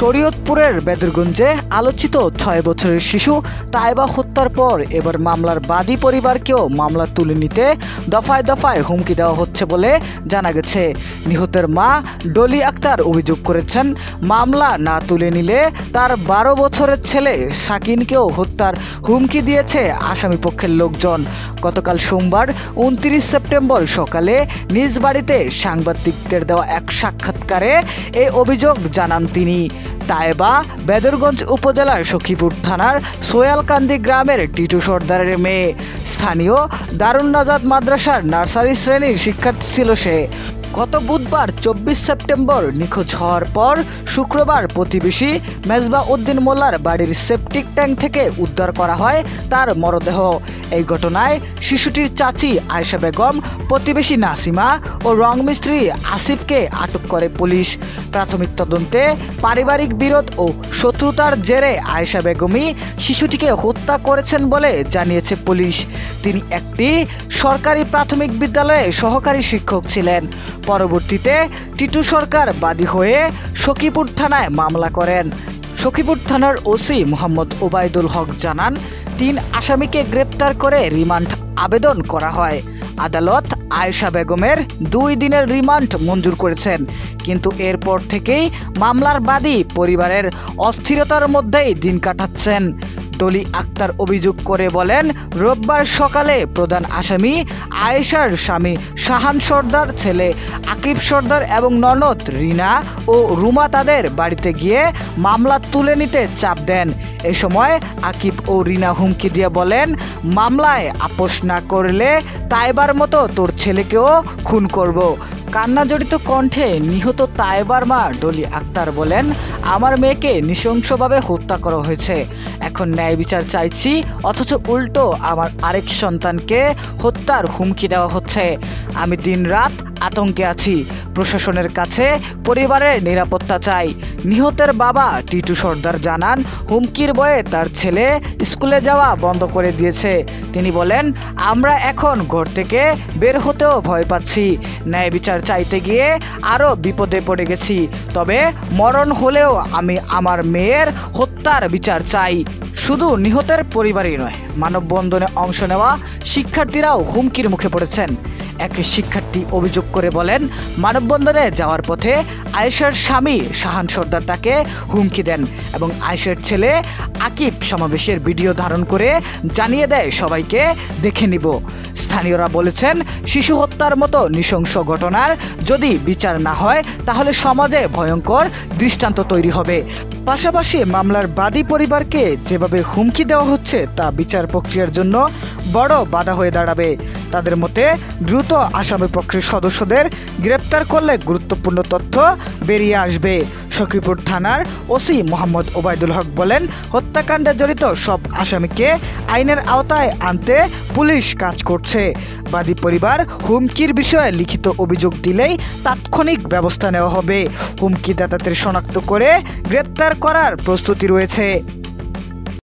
শরীয়তপুরের বেদরগঞ্জে আলোচিত ৬ বছরের শিশু তায়েবা হত্যার পর এবার মামলার বাদী পরিবারকেও মামলা তুলে নিতে দফায় দফায় হুমকি দেওয়া হচ্ছে বলে জানা গেছে। নিহতের মা ডলি আক্তার অভিযোগ করেছেন, মামলা না তুলে নিলে তার ১২ বছরের ছেলে সাকিনকেও হত্যার হুমকি দিয়েছে আসামিপক্ষের লোকজন। গতকাল সোমবার ২৯ সেপ্টেম্বর সকালে নিজ বাড়িতে সাংবাদিকদের দেওয়া এক সাক্ষাৎকারে এই অভিযোগ জানান তিনি। তায়েবা বেদরগঞ্জ উপজেলার সখীপুর থানার সোয়ালকান্দি গ্রামের টিটু সর্দারের মেয়ে। স্থানীয় দারুন নাজাত মাদ্রাসার নার্সারি শ্রেণীর শিক্ষার্থী ছিল সে। গত বুধবার ২৪ সেপ্টেম্বর নিখোঁজ হওয়ার পর শুক্রবার প্রতিবেশী মেজবা উদ্দিন মোল্লার বাড়ির সেপটিক ট্যাঙ্ক থেকে উদ্ধার করা হয় তার মরদেহ। এই ঘটনায় শিশুটির চাচি আয়েশা বেগম, প্রতিবেশী নাসিমা ও রংমিস্ত্রি আসিফকে আটক করে পুলিশ। প্রাথমিক তদন্তে পারিবারিক বিরোধ ও শত্রুতার জেরে আয়েশা বেগমই শিশুটিকে হত্যা করেছেন বলে জানিয়েছে পুলিশ। তিনি একটি সরকারি প্রাথমিক বিদ্যালয়ে সহকারী শিক্ষক ছিলেন। পরবর্তীতে টিটু সরকার বাদী হয়ে সখীপুর থানায় মামলা করেন। সখীপুর থানার ওসি মোহাম্মদ ওবায়দুল হক জানান, ৩ আসামিকে গ্রেপ্তার করে রিমান্ড আবেদন করা হয়। আদালত আয়েশা বেগমের ২ দিনের রিমান্ড মঞ্জুর করেছেন, কিন্তু এরপর থেকেই মামলার বাদী পরিবারের অস্থিরতার মধ্যেই দিন কাটাচ্ছেন। ডলি আক্তার অভিযোগ করে বলেন, রোববার সকালে প্রধান আসামি আয়েশার স্বামী শাহান সর্দার, ছেলে আকিব সর্দার এবং ননদ রিনা ও রুমা তাদের বাড়িতে গিয়ে মামলা তুলে নিতে চাপ দেন। এ সময় আকিব ও রিনা হুমকি দিয়ে বলেন, মামলায় আপোষ না করলে তায়েবার মতো তোর ছেলেকেও খুন করব। কান্না জড়িত কণ্ঠে নিহত তায়েবার মা ডলি আক্তার বলেন, আমার মেয়েকে নৃশংসভাবে হত্যা করা হয়েছে। এখন ন্যায় বিচার চাইছি, অথচ উল্টো আমার আরেক সন্তানকে হত্যার হুমকি দেওয়া হচ্ছে। আমি দিনরাত আতঙ্কে আছি। প্রশাসনের কাছে পরিবারের নিরাপত্তা চাই। নিহতের বাবা টিটু সর্দার জানান, হুমকির ভয়ে তার ছেলে স্কুলে যাওয়া বন্ধ করে দিয়েছে। তিনি বলেন, আমরা এখন ঘর থেকে বের হতেও ভয় পাচ্ছি। ন্যায় বিচার চাইতে গিয়ে আরও বিপদে পড়ে গেছি। তবে মরণ হলেও আমি আমার মেয়ের হত্যার বিচার চাই। শুধু নিহতের পরিবারই নয়, মানববন্ধনে অংশ নেওয়া শিক্ষার্থীরাও হুমকির মুখে পড়েছেন। এক শিক্ষার্থী অভিযোগ করে বলেন, মানববন্ধনে যাওয়ার পথে আয়েশার স্বামী শাহান সর্দার তাকে হুমকি দেন এবং আয়েশার ছেলে আকিব সমাবেশের ভিডিও ধারণ করে জানিয়ে দেয়, সবাইকে দেখে নিব। স্থানীয়রা বলেছেন, শিশু হত্যার মতো নৃশংস ঘটনার যদি বিচার না হয় তাহলে সমাজে ভয়ঙ্কর দৃষ্টান্ত তৈরি হবে। পাশাপাশি মামলার বাদী পরিবারকে যেভাবে হুমকি দেওয়া হচ্ছে তা বিচার প্রক্রিয়ার জন্য বড় বাধা হয়ে দাঁড়াবে। তাদের মতে দ্রুত আসামি পক্ষের সদস্যদের গ্রেপ্তার করলে গুরুত্বপূর্ণ তথ্য বেরিয়ে আসবে। সখীপুর থানার ওসি মোহাম্মদ ওবায়দুল হক বলেন, হত্যাকাণ্ডে জড়িত সব আসামিকে আইনের আওতায় আনতে পুলিশ কাজ করছে। বাদী পরিবার হুমকির বিষয়ে লিখিত অভিযোগ দিলেই তাৎক্ষণিক ব্যবস্থা নেওয়া হবে। হুমকিদাতাদের শনাক্ত করে গ্রেপ্তার করার প্রস্তুতি রয়েছে।